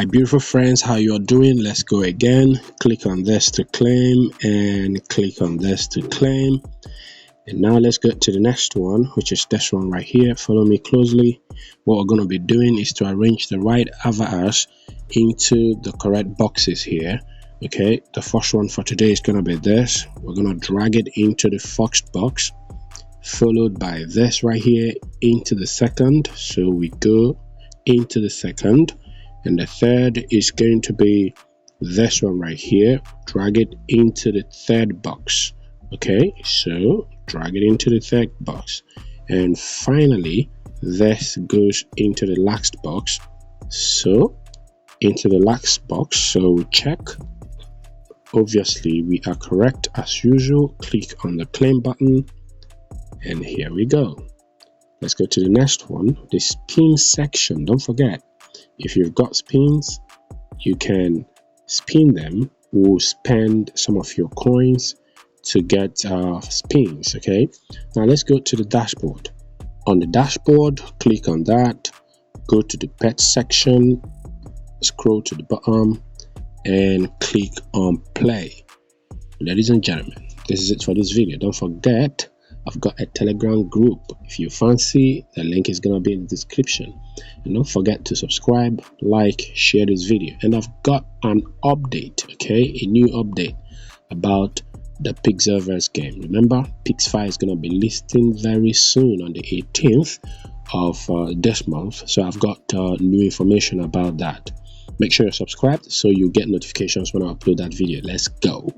My beautiful friends, how you're doing? Let's go again. Click on this to claim and click on this to claim. And now let's go to the next one, which is this one right here. Follow me closely. What we're going to be doing is to arrange the right avatars into the correct boxes here. Okay, the first one for today is going to be this. We're going to drag it into the first box, followed by this right here into the second. So we go into the second, and the third is going to be this one right here. Drag it into the third box. Okay, so drag it into the third box, and finally this goes into the last box. So into the last box, so check. Obviously we are correct as usual. Click on the claim button, and here we go. Let's go to the next one, the spin section. Don't forget, if you've got spins, you can spin them or spend some of your coins to get spins. Okay, now let's go to the dashboard. On the dashboard, click on that, go to the pet section, scroll to the bottom and click on play. Ladies and gentlemen, this is it for this video. Don't forget, I've got a Telegram group. If you fancy, the link is gonna be in the description. And don't forget to subscribe, like, share this video. And I've got an update, okay, a new update about the Pixelverse game. Remember, Pix5 is gonna be listing very soon on the 18th of this month. So I've got new information about that. Make sure you're subscribed so you get notifications when I upload that video. Let's go.